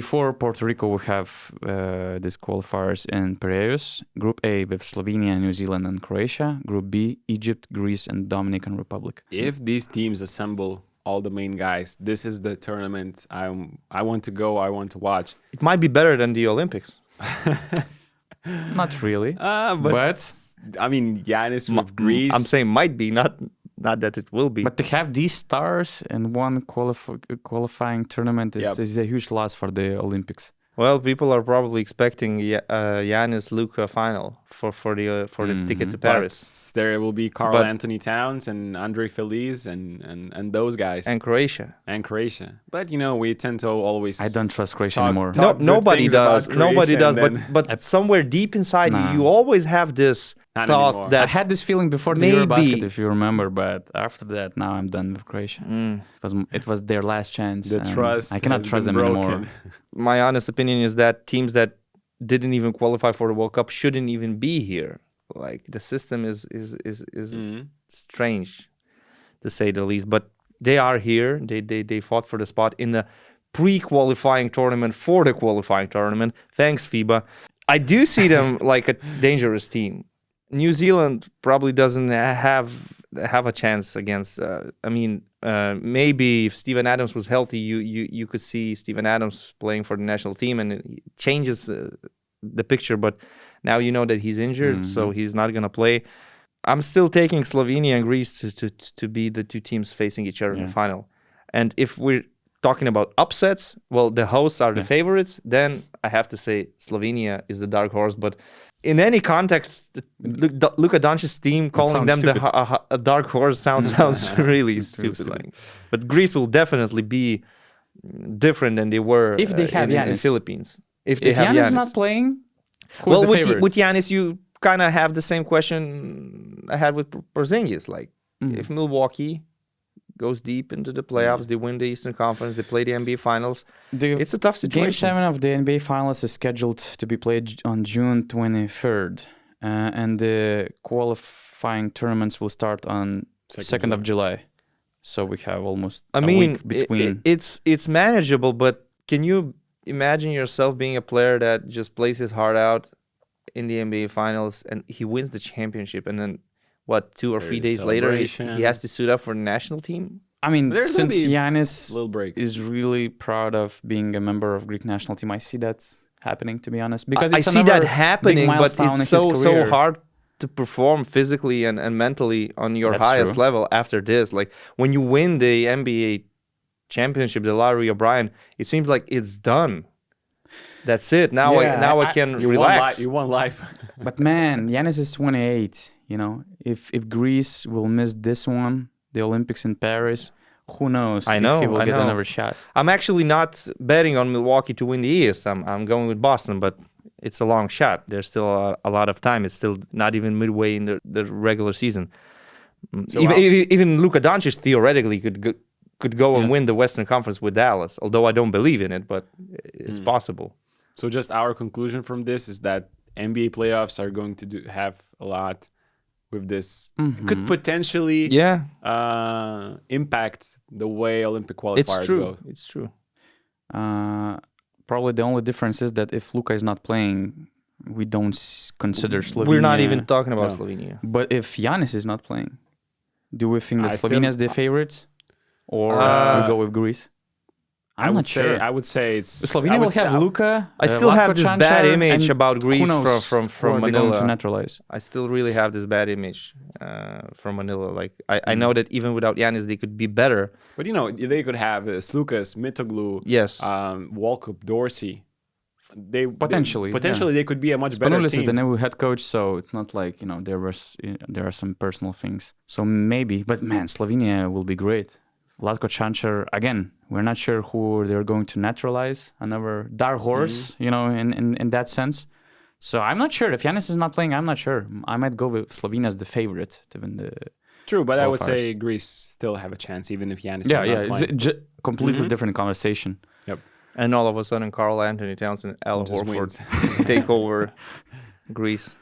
before Puerto Rico, we have these qualifiers in Piraeus. Group A with Slovenia, New Zealand, and Croatia. Group B, Egypt, Greece, and Dominican Republic. If these teams assemble all the main guys, this is the tournament I want to go, I want to watch. It might be better than the Olympics. Not really. But I mean, Giannis with Greece. I'm saying might be, not that it will be. But to have these stars in one qualifying tournament is a huge loss for the Olympics. Well, people are probably expecting Giannis Luka final for the ticket to Paris. But there will be Carl Anthony Towns and Andre Feliz and those guys. And Croatia. But we tend to always. I don't trust Croatia anymore. Nobody does. Nobody does. Then... But somewhere deep inside you always have this thought that I had this feeling before the Eurobasket, if you remember. But after that, now I'm done with Croatia. It was their last chance. The trust. I cannot trust them anymore. My honest opinion is that teams that didn't even qualify for the World Cup shouldn't even be here. Like, the system is strange, to say the least. But they are here. They fought for the spot in the pre-qualifying tournament for the qualifying tournament. Thanks, FIBA. I do see them like a dangerous team. New Zealand probably doesn't have a chance against. Maybe if Steven Adams was healthy, you could see Steven Adams playing for the national team, and it changes the picture. But now you know that he's injured, so he's not gonna play. I'm still taking Slovenia and Greece to be the two teams facing each other in the final. And if we're talking about upsets, well, the hosts are the favorites. Then I have to say Slovenia is the dark horse, but. In any context, Luka Doncic's team calling them a dark horse sounds really stupid. But Greece will definitely be different than they were if they have in the Philippines. If they have Giannis Giannis not playing, who's the favorite? With Giannis, you kind of have the same question I had with Porzingis. Like, if Milwaukee goes deep into the playoffs, they win the Eastern Conference, they play the NBA Finals. It's a tough situation. Game 7 of the NBA Finals is scheduled to be played on June 23rd. And the qualifying tournaments will start on 2nd of July. So we have almost a week between. It's manageable, but can you imagine yourself being a player that just plays his heart out in the NBA Finals and he wins the championship, and then 2 or 3 days later, he has to suit up for the national team? I mean, since Giannis is really proud of being a member of Greek national team, I see that happening, to be honest. Because I see that happening, but it's so hard to perform physically and mentally on your highest level after this. Like, when you win the NBA championship, the Larry O'Brien, it seems like it's done. That's it. Now I can relax. You won life. But man, Giannis is 28. If Greece will miss this one, the Olympics in Paris, who knows if he will get another shot. I'm actually not betting on Milwaukee to win the East. I'm going with Boston, but it's a long shot. There's still a lot of time. It's still not even midway in the regular season. So even Luka Doncic theoretically could go and win the Western Conference with Dallas, although I don't believe in it, but it's possible. So just our conclusion from this is that NBA playoffs are going to have a lot with this. Could potentially impact the way Olympic qualifiers go. It's true. Probably the only difference is that if Luka is not playing, we don't consider Slovenia. We're not even talking about Slovenia. But if Giannis is not playing, do we think that Slovenia is the favorites? Or we go with Greece? I'm not sure. I would say it's... Slovenia will have Luka. I still have this bad image about Greece from Manila. To naturalize. I still really have this bad image from Manila. Like, I know that even without Giannis, they could be better. But, they could have Slukas, Mitoglu, Walkup, Dorsey. Potentially they could be a much better team. Spanulis is the new head coach, so it's not like, there are some personal things. So maybe, but man, Slovenia will be great. Latko Čančar, again, we're not sure who they're going to naturalize, another dark horse, in that sense. So I'm not sure. If Giannis is not playing, I'm not sure. I might go with Slovenia as the favorite to win the... True, but I would say Greece still have a chance, even if Giannis is not playing. It's completely different conversation. Yep. And all of a sudden, Carl Anthony Towns and Al Horford take over Greece.